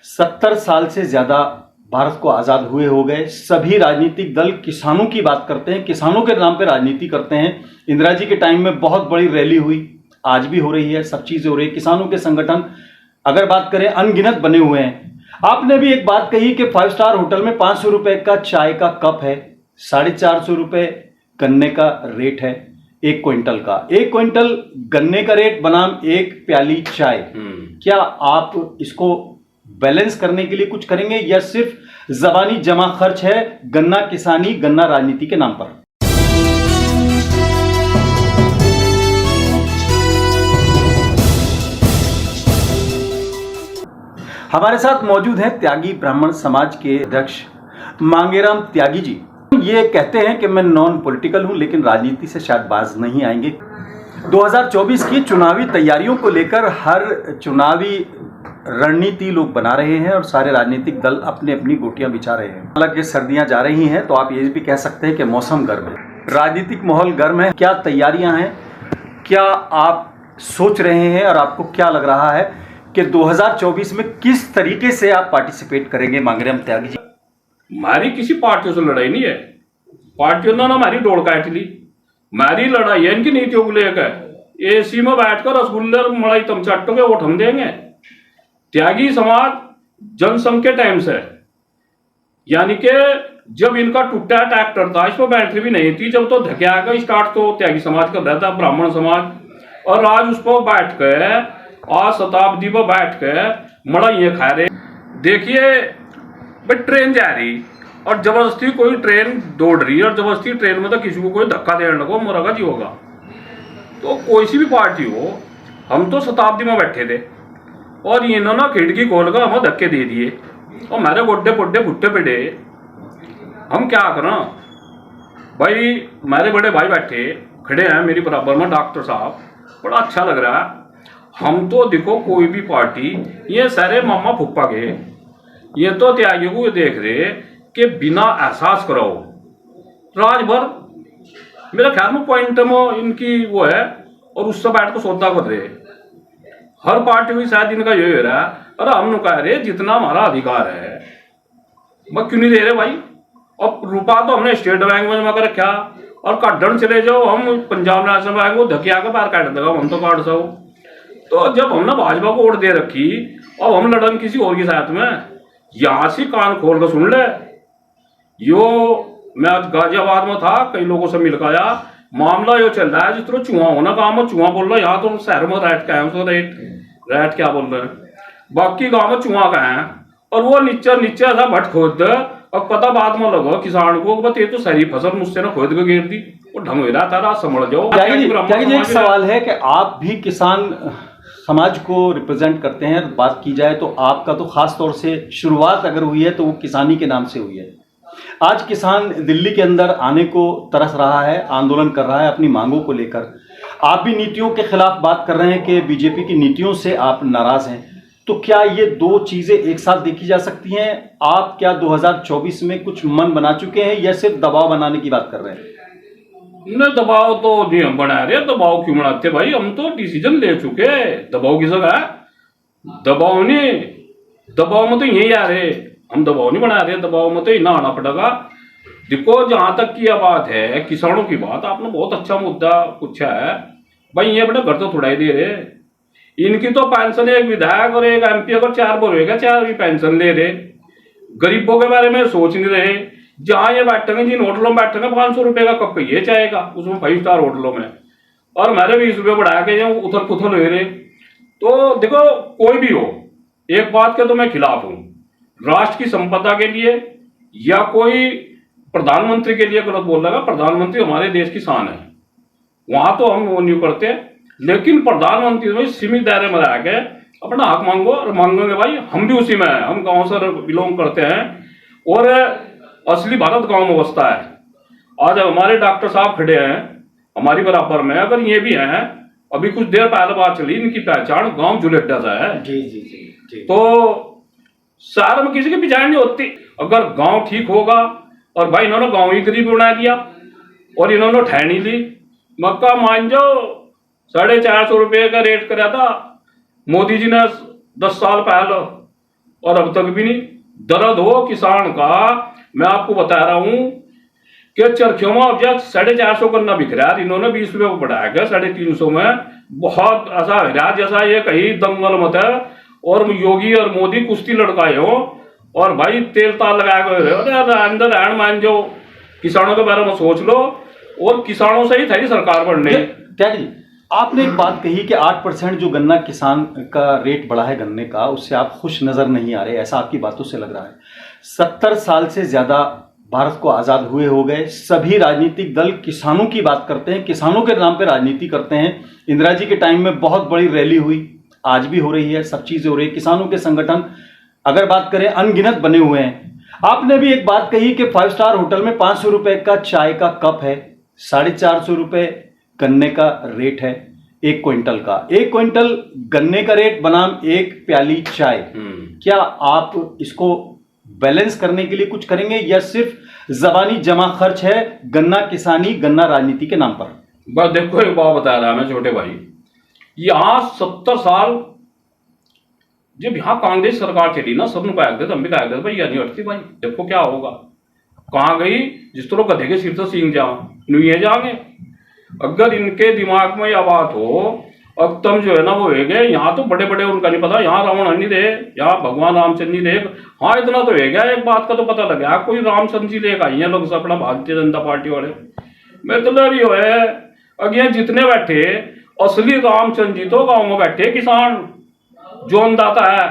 70 साल से ज्यादा भारत को आजाद हुए हो गए। सभी राजनीतिक दल किसानों की बात करते हैं, किसानों के नाम पे राजनीति करते हैं। इंदिरा जी के टाइम में बहुत बड़ी रैली हुई, आज भी हो रही है, सब चीजें हो रही है। किसानों के संगठन अगर बात करें अनगिनत बने हुए हैं। आपने भी एक बात कही कि 5 स्टार होटल में 500 रुपए का चाय का कप है, 450 रुपए गन्ने का रेट है, 1 क्विंटल का। 1 क्विंटल गन्ने का रेट बनाम 1 प्याली चाय। क्या आप इसको बैलेंस करने के लिए कुछ करेंगे या सिर्फ जबानी जमा खर्च है, गन्ना किसानी, गन्ना राजनीति के नाम पर? हमारे साथ मौजूद हैं त्यागी ब्राह्मण समाज के अध्यक्ष मांगेराम त्यागी जी। ये कहते हैं कि मैं नॉन पॉलिटिकल हूं, लेकिन राजनीति से शायद बाज नहीं आएंगे। 2024 की चुनावी तैयारियों को लेकर हर चुनावी रणनीति लोग बना रहे हैं और सारे राजनीतिक दल अपने अपनी गोटियां बिछा रहे हैं। हालांकि सर्दियां जा रही हैं तो आप ये भी कह सकते हैं कि मौसम गर्म है, राजनीतिक माहौल गर्म है। क्या तैयारियां हैं, क्या आप सोच रहे हैं और आपको क्या लग रहा है कि 2024 में किस तरीके से आप पार्टिसिपेट करेंगे? मांगेराम त्यागी जी, हमारी किसी पार्टियों से लड़ाई नहीं है। पार्टियों ने ना हमारी डोर काट ली। हमारी लड़ाई है इनकी नीतियों को लेकर। एसी में बैठकर रसगुल्ले और मलाई तुम चाटोगे, वोट हम देंगे। त्यागी समाज जनसंघ के टाइम से, यानी कि जब इनका टूटा ट्रैक्टर था, इस पर बैटरी भी नहीं थी, जब तो धकिया का स्टार्ट तो त्यागी समाज कर रहा था, ब्राह्मण समाज। और आज उस पर बैठ के, आज शताब्दी पर बैठ के मड़ाइये खा रहे। देखिए भाई, ट्रेन जा रही और जबरदस्ती कोई ट्रेन दौड़ रही है, और जबरदस्ती ट्रेन में तो किसी को कोई धक्का देने लगो, मरेगा जी होगा। तो कोई सी भी पार्टी हो, हम तो शताब्दी में बैठे थे और इन्होंने खिड़की खोल कर हमें धक्के दे दिए और मेरे गोड्डे पोड्डे भुट्टे पिटे। हम क्या करें भाई? मेरे बड़े भाई बैठे खड़े हैं मेरी बराबर में, डॉक्टर साहब, बड़ा अच्छा लग रहा है। हम तो देखो कोई भी पार्टी, ये सारे मामा फुप्पा के, ये तो त्यागी को देख रहे कि बिना एहसास कराओ राज भर, मेरे ख्याल में पॉइंट में इनकी वो है, और उससे बैठ कर सौदा कर रहे। हर पार्टी में शायद इनका यही हो रहा है। अरे हम कह रहे जितना हमारा अधिकार है मैं क्यों नहीं दे रहे भाई? और रुपया तो हमने स्टेट बैंक में जमा कर रखा, और काटन चले जाओ हम पंजाब नेशनल बैंक को धकिया के बाहर काट देगा, हम तो काट सको। तो जब हमने भाजपा को वोट दे रखी, अब हम लड़न किसी और के साथ में, यहां से कान खोल कर सुन ले। यो मैं आज गाजियाबाद में था, कई लोगों से मिल आया, मामला यो चल रहा है जिस तरह चूहा होना काम में चूहा बोल रहा है। यहाँ तो शहर में रैट का है, रैट क्या बोल रहे हैं, बाकी गांव में चूहा का है। और वो नीचे ऐसा भट खोद दे और पता बाद में लगो किसान को, बस ये तो सारी फसल मुझसे ना खोद के गिर दी, वो ढंग हो रहा था, समझ जाओ। एक सवाल है कि आप भी किसान समाज को रिप्रेजेंट करते हैं। बात की जाए तो आपका तो खास तौर से शुरुआत अगर हुई है तो वो किसानी के नाम से हुई है। आज किसान दिल्ली के अंदर आने को तरस रहा है, आंदोलन कर रहा है अपनी मांगों को लेकर। आप भी नीतियों के खिलाफ बात कर रहे हैं कि बीजेपी की नीतियों से आप नाराज हैं। तो क्या ये दो चीजें एक साथ देखी जा सकती हैं? आप क्या 2024 में कुछ मन बना चुके हैं या सिर्फ दबाव बनाने की बात कर रहे हैं? न दबाव तो नहीं हम बना रहे। दबाव क्यों बनाते भाई? हम तो डिसीजन ले चुके। दबाव की जगह दबाव नहीं, दबाव में तो यही आ रहे, हम दबाव नहीं बना रहे। दबाव में तो इतना आना पड़ेगा। देखो जहां तक की यह बात है किसानों की बात, आपने बहुत अच्छा मुद्दा पूछा है भाई। ये अपने घर तो थोड़ा ही दे रहे, इनकी तो पेंशन एक विधायक और एक एमपी अगर 4 बार होगा, 4 भी पेंशन ले रहे। गरीबों के बारे में सोच नहीं रहे। जहां ये बैठेंगे, जिन होटलों में बैठेंगे, 500 रुपए का कप ये चाहेगा, उसमें 5 स्टार होटलों में, और मेरे 20 रुपये बढ़ा के जो उथल पुथल हो रहे। तो देखो कोई भी हो, एक बात के तो मैं खिलाफ हूं, राष्ट्र की संपदा के लिए या कोई प्रधानमंत्री के लिए गलत बोल रहा है। प्रधानमंत्री हमारे देश की शान है, वहां तो हम वो नहीं करते, लेकिन प्रधानमंत्री में सीमित दायरे में रह के अपना हक मांगो, और मांगोगे भाई हम भी उसी में है। हम गांव से बिलोंग करते हैं और असली भारत गांव में बसता है। आज हमारे डॉक्टर साहब खड़े हैं हमारी बराबर में, अगर ये भी हैं, अभी कुछ देर पहले बात चली, इनकी पहचान गांव जुलेटा से है। जी। तो शहर में किसी की पहचान नहीं होती। अगर गांव ठीक होगा, और भाई इन्होंने गांव ही गरीब बना दिया और इन्होंने ठहनी ली। मक्का मान जाओ 450 रुपये का रेट करा था मोदी जी ने 10 साल पहले, और अब तक भी नहीं। दर्द हो किसान का, मैं आपको बता रहा हूं कि चरखियों में अब जब 450 गन्ना बिक रहा है, इन्होंने 20 रुपये को बढ़ाया गया 350 में। बहुत ऐसा है जैसा ये कहीं दंगल मत है और योगी और मोदी कुश्ती लड़काए हो और भाई तेल ताल लगाए गए। अरे अंदर हैंड मान जो किसानों के बारे में सोच लो, और किसानों से ही थी सरकार बढ़ने। त्यागी जी, आपने एक बात कही कि 8% जो गन्ना किसान का रेट बढ़ा है गन्ने का, उससे आप खुश नजर नहीं आ रहे, ऐसा आपकी बातों से लग रहा है। 70 साल से ज्यादा भारत को आजाद हुए हो गए, सभी राजनीतिक दल किसानों की बात करते हैं, किसानों के नाम पे राजनीति करते हैं। इंदिरा जी के टाइम में बहुत बड़ी रैली हुई, आज भी हो रही है, सब चीजें हो रही है। किसानों के संगठन अगर बात करें अनगिनत बने हुए हैं। आपने भी एक बात कही कि 5 स्टार होटल में 500 रुपए का चाय का कप है, 450 रुपए गन्ने का रेट है 1 क्विंटल का। 1 क्विंटल गन्ने का रेट बनाम 1 प्याली चाय। क्या आप इसको बैलेंस करने के लिए कुछ करेंगे या सिर्फ जबानी जमा खर्च है गन्ना किसानी गन्ना राजनीति के नाम पर? बस देखो एक बात बता रहा मैं छोटे भाई, यहाँ 70 साल जब यहाँ कांग्रेस सरकार चली ना, सबने कहा थे, हम भी कहा थे भाई नहीं हटती भाई, देखो क्या होगा। कहाँ गई? जिस तरह गधे के सिर से सींग जाओ नहीं जाओगे। अगर इनके दिमाग में यह बात हो, अब तुम जो है ना वो है गए यहाँ तो बड़े बड़े उनका नहीं पता, यहाँ रावण नहीं रहे, यहाँ भगवान रामचंद्र नहीं रहे। हाँ इतना तो है गया, एक बात का तो पता लग गया, कोई रामचंद्र जी लेकर आई है लोग अपना भारतीय जनता पार्टी वाले। मतलब ये है अगे जितने बैठे असली रामचंद्र जी तो गाँव में बैठे किसान जो अन्नदाता है।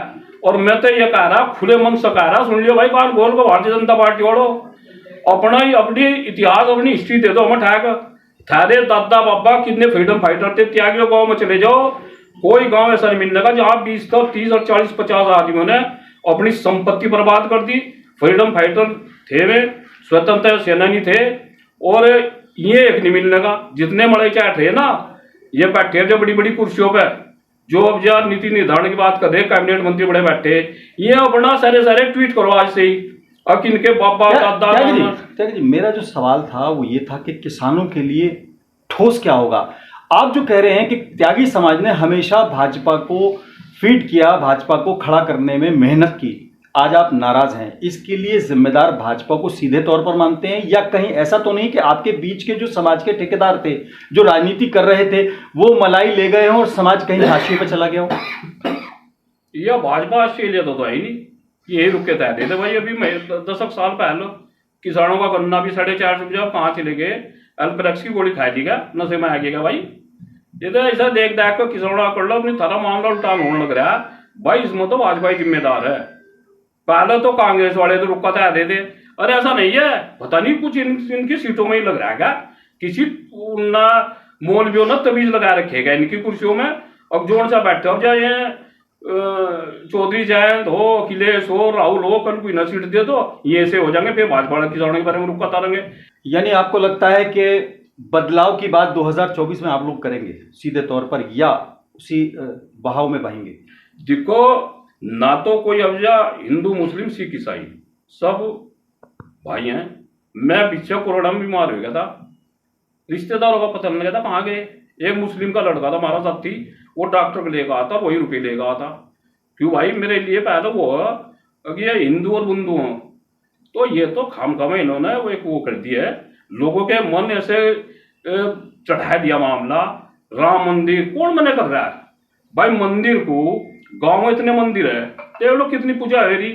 और मैं तो ये कह रहा खुले मन से कह रहा, सुन लियो भाई कान खोल को भारतीय जनता पार्टी वालों, अपना ही अपनी इतिहास अपनी हिस्ट्री दे दो हमें ठहक। थारे दादा बाबा कितने फ्रीडम फाइटर थे, त्यागियों गांव में चले जाओ, कोई गांव ऐसा नहीं मिलने का जहां 20 तो 30 और 40 50 आदमियों ने अपनी संपत्ति बर्बाद कर दी। फ्रीडम फाइटर थे वे, स्वतंत्रता सेनानी थे, और ये एक नहीं मिलने का। जितने मड़े चाट है ना ये बैठे जो बड़ी बड़ी कुर्सियों पे, जो अब यार नीति निर्धारण की बात कर रहे कैबिनेट मंत्री बड़े बैठे, ये अपना सारे ट्वीट करो आज से ही। अब इनके बाबा दादा। त्यागी जी, मेरा जो सवाल था वो ये था कि किसानों के लिए ठोस क्या होगा। आप जो कह रहे हैं कि त्यागी समाज ने हमेशा भाजपा को फीड किया, भाजपा को खड़ा करने में मेहनत की, आज आप नाराज हैं, इसके लिए जिम्मेदार भाजपा को सीधे तौर पर मानते हैं, या कहीं ऐसा तो नहीं कि आपके बीच के जो समाज के ठेकेदार थे जो राजनीति कर रहे थे वो मलाई ले गए हों और समाज कहीं हाशिए पर चला गया हो? यह भाजपा ऑस्ट्रेलिया तो है ही नहीं, यही रुक के तय थे भाई। अभी 10 साल पहले किसानों का गन्ना भी 450 रुपये कहाँ चले गए, एल्प्रेक्स की गोली खा लीगा, नशे में आ गएगा भाई। ये तो ऐसा देख देख कर किसानों कर लो अपनी थारा मामला उल्टा होने लग रहा है भाई। इसमें तो भाजपा ही जिम्मेदार है। पहले तो कांग्रेस वाले तो रुका तय दे थे, अरे ऐसा नहीं है, पता नहीं कुछ इनकी सीटों में ही लग रहा है क्या, किसी ना मौलवियों ने तमीज लगा रखेगा इनकी कुर्सियों में। अब जोड़ सा बैठे हो जाए चौधरी जयंत हो, अखिलेश हो, राहुल हो, कल कोई न सीट दे दो ये ऐसे हो जाएंगे, फिर भाजपा किसानों के बारे में रुका तारेंगे। यानी आपको लगता है कि बदलाव की बात 2024 में आप लोग करेंगे सीधे तौर पर, या उसी बहाव में बहेंगे? देखो ना तो कोई अब जा हिंदू मुस्लिम सिख ईसाई सब भाई हैं। मैं पीछे कोरोना में बीमार हो गया था, रिश्तेदारों का पता नहीं लगा था कहाँ गए। एक मुस्लिम का लड़का था हमारा साथी, वो डॉक्टर को लेकर आता, वही रुपये लेकर आता। क्यों भाई मेरे लिए पहले वो अगर हिंदू और बंधु हों तो ये तो खाम इन्होंने वो एक वो कर दिया है, लोगों के मन ऐसे चढ़ा दिया मामला। राम मंदिर कौन मना कर रहा है भाई? मंदिर को गांव में इतने मंदिर है, तो लोग कितनी पूजा है रही,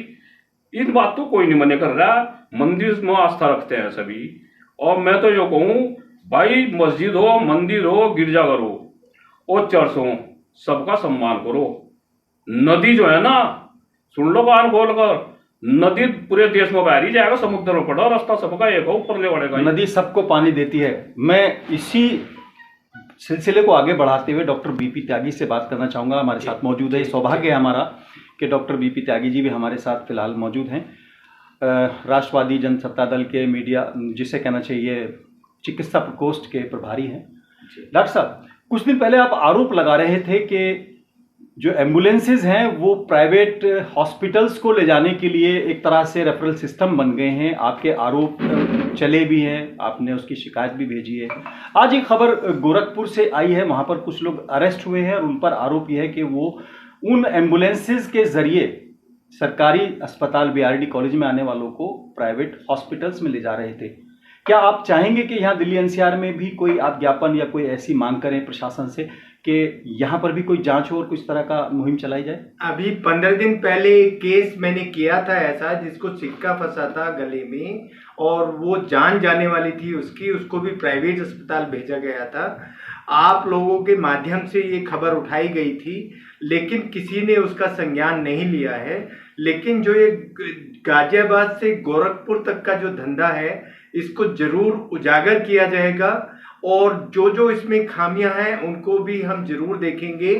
इन बात तो कोई नहीं मना कर रहा। मंदिर में आस्था रखते हैं सभी। और मैं तो जो कहूँ भाई, मस्जिद हो, मंदिर हो, गिरजाघर हो और चर्च हो, सबका सम्मान करो। नदी जो है ना, सुन लो कान खोल कर, नदी पूरे देश में बह रही जाएगा, समुद्र में पड़ा, रास्ता सबका एक हो, ऊपर ले बढ़ेगा। नदी सबको पानी देती है। मैं इसी सिलसिले को आगे बढ़ाते हुए डॉक्टर बीपी त्यागी से बात करना चाहूँगा, हमारे साथ मौजूद है। सौभाग्य है हमारा कि डॉक्टर बीपी त्यागी जी भी हमारे साथ फिलहाल मौजूद हैं। राष्ट्रवादी जनसत्ता दल के मीडिया, जिसे कहना चाहिए चिकित्सा प्रकोष्ठ के प्रभारी हैं। डॉक्टर साहब, कुछ दिन पहले आप आरोप लगा रहे थे कि जो एम्बुलेंसेज हैं वो प्राइवेट हॉस्पिटल्स को ले जाने के लिए एक तरह से रेफरल सिस्टम बन गए हैं। आपके आरोप चले भी हैं, आपने उसकी शिकायत भी भेजी है। आज एक खबर गोरखपुर से आई है, वहाँ पर कुछ लोग अरेस्ट हुए हैं और उन पर आरोप यह है कि वो उन एम्बुलेंसेज के जरिए सरकारी अस्पताल बीआरडी कॉलेज में आने वालों को प्राइवेट हॉस्पिटल्स में ले जा रहे थे। क्या आप चाहेंगे कि यहाँ दिल्ली एनसीआर में भी कोई आप ज्ञापन या कोई ऐसी मांग करें प्रशासन से कि यहाँ पर भी कोई जांच हो और कुछ तरह का मुहिम चलाई जाए? अभी 15 दिन पहले एक केस मैंने किया था ऐसा, जिसको सिक्का फंसा था गले में और वो जान जाने वाली थी उसको भी प्राइवेट अस्पताल भेजा गया था। आप लोगों के माध्यम से ये खबर उठाई गई थी, लेकिन किसी ने उसका संज्ञान नहीं लिया है। लेकिन जो ये गाजियाबाद से गोरखपुर तक का जो धंधा है, इसको जरूर उजागर किया जाएगा और जो जो इसमें खामियां हैं उनको भी हम जरूर देखेंगे।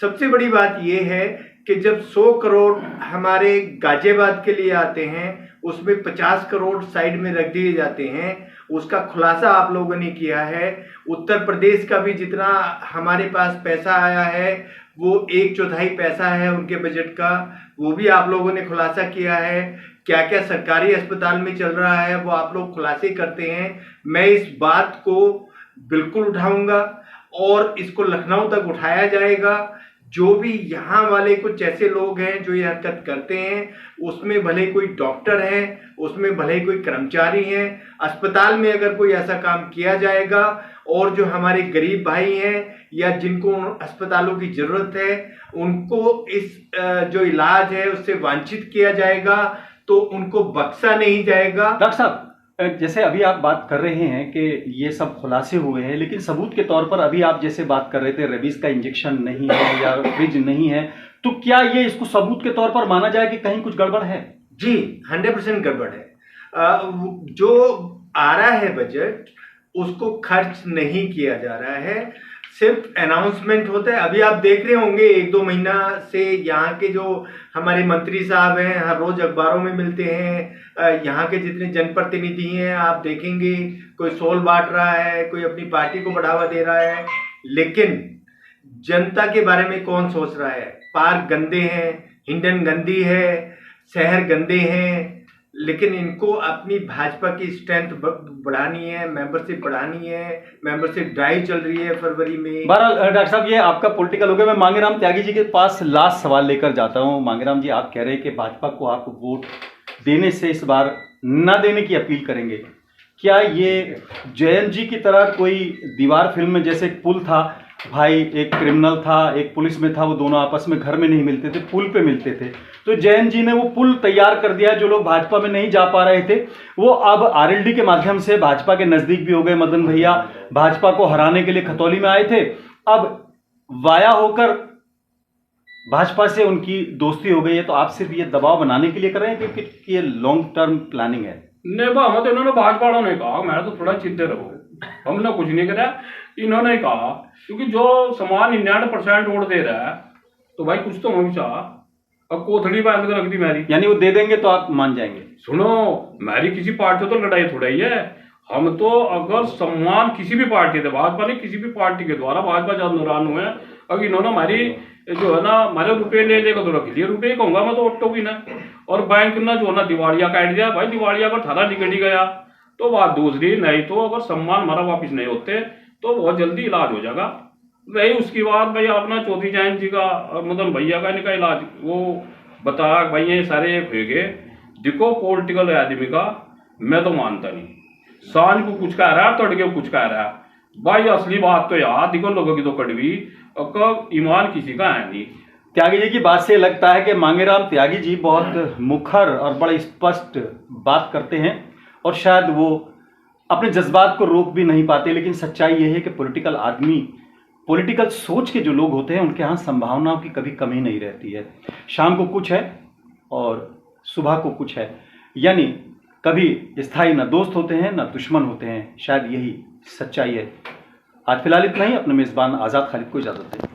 सबसे बड़ी बात यह है कि जब 100 करोड़ हमारे गाजियाबाद के लिए आते हैं, उसमें 50 करोड़ साइड में रख दिए जाते हैं। उसका खुलासा आप लोगों ने किया है। उत्तर प्रदेश का भी जितना हमारे पास पैसा आया है वो 1/4 पैसा है उनके बजट का, वो भी आप लोगों ने खुलासा किया है। क्या क्या सरकारी अस्पताल में चल रहा है वो आप लोग खुलासे करते हैं। मैं इस बात को बिल्कुल उठाऊंगा और इसको लखनऊ तक उठाया जाएगा। जो भी यहाँ वाले कुछ ऐसे लोग हैं जो ये हरकत करते हैं, उसमें भले कोई डॉक्टर है, उसमें भले कोई कर्मचारी हैं, अस्पताल में अगर कोई ऐसा काम किया जाएगा और जो हमारे गरीब भाई हैं या जिनको अस्पतालों की जरूरत है, उनको इस जो इलाज है उससे वंचित किया जाएगा, तो उनको बख्शा नहीं जाएगा। डॉक्टर साहब, जैसे अभी आप बात कर रहे हैं कि ये सब खुलासे हुए हैं, लेकिन सबूत के तौर पर अभी आप जैसे बात कर रहे थे रेबीज का इंजेक्शन नहीं है या फ्रिज नहीं है, तो क्या ये इसको सबूत के तौर पर माना जाए कि कहीं कुछ गड़बड़ है? जी 100% गड़बड़ है। जो आ रहा है बजट उसको खर्च नहीं किया जा रहा है, सिर्फ अनाउंसमेंट होता है। अभी आप देख रहे होंगे 1-2 महीना से यहाँ के जो हमारे मंत्री साहब हैं हर रोज अखबारों में मिलते हैं। यहाँ के जितने जनप्रतिनिधि हैं आप देखेंगे, कोई शॉल बांट रहा है, कोई अपनी पार्टी को बढ़ावा दे रहा है, लेकिन जनता के बारे में कौन सोच रहा है? पार्क गंदे हैं, हिंडन गंदी है, शहर गंदे हैं, लेकिन इनको अपनी भाजपा की स्ट्रेंथ बढ़ानी है, मेंबरशिप बढ़ानी है। मेंबरशिप ड्राइव चल रही है फरवरी में। बहरहाल डॉक्टर साहब, ये आपका पॉलिटिकल हो गया। मैं मांगेराम त्यागी जी के पास लास्ट सवाल लेकर जाता हूँ। मांगेराम जी, आप कह रहे हैं कि भाजपा को आप वोट देने से इस बार ना देने की अपील करेंगे। क्या ये जयंत जी की तरह कोई दीवार फिल्म में जैसे एक पुल था, भाई एक क्रिमिनल था एक पुलिस में था, वो दोनों आपस में घर में नहीं मिलते थे, पुल पे मिलते थे, तो जयंत जी ने वो पुल तैयार कर दिया। जो लोग भाजपा में नहीं जा पा रहे थे वो अब आरएलडी के माध्यम से भाजपा के नजदीक भी हो गए। मदन भैया भाजपा को हराने के लिए खतौली में आए थे, अब वाया होकर भाजपा से उनकी दोस्ती हो गई है। तो आप सिर्फ ये दबाव बनाने के लिए कर रहे हैं कि ये लॉन्ग टर्म प्लानिंग है? नहीं बा, हम तो इन्होंने भाजपा वालों ने कहा, मैं तो थोड़ा चिंतित रहो, हमने कुछ नहीं करा। इन्होंने कहा क्योंकि जो समान 99% वोट दे रहा है तो भाई कुछ तो होना चाहिए। अब कोथड़ी बांध कर रख दी मेरी, यानी वो दे देंगे तो आप मान जाएंगे? सुनो, मेरी किसी पार्टी तो लड़ाई थोड़ा ही है। हम तो अगर सम्मान किसी भी पार्टी से, भाजपा ने किसी भी पार्टी के द्वारा भाजपा जब नाराज हुए हैं, अगर इन्होंने हमारी जो है ना हमारे रुपये ले लेगा तो रख लिए, रुपये कहूंगा मैं तो ऑटो भी ना। और बैंक ने जो है ना दिवालिया काट दिया। भाई दिवालिया का थारा निकल ही गया तो बात दूसरी, नहीं तो अगर सम्मान हमारा वापिस नहीं होते तो बहुत जल्दी इलाज हो जाएगा। वही उसकी बात भाई अपना चौधरी जयंत जी का और मदन भैया का इनका इलाज वो बता भाई ये सारे हुए। देखो पॉलिटिकल आदमी का मैं तो मानता नहीं, सांझ को कुछ कह रहा है तड़के को कुछ कह रहा है। भाई असली बात तो यार देखो लोगों की तो कड़वी, ईमान किसी का है नहीं। त्यागी जी की बात से लगता है कि मांगेराम त्यागी जी बहुत मुखर और बड़े स्पष्ट बात करते हैं और शायद वो अपने जज्बात को रोक भी नहीं पाते। लेकिन सच्चाई यह है कि पॉलिटिकल आदमी, पॉलिटिकल सोच के जो लोग होते हैं उनके यहाँ संभावनाओं की कभी कमी नहीं रहती है। शाम को कुछ है और सुबह को कुछ है, यानी कभी स्थायी ना दोस्त होते हैं ना दुश्मन होते हैं। शायद यही सच्चाई है। आज फिलहाल इतना ही। अपने मेज़बान आज़ाद खालिद को इजाज़त दें।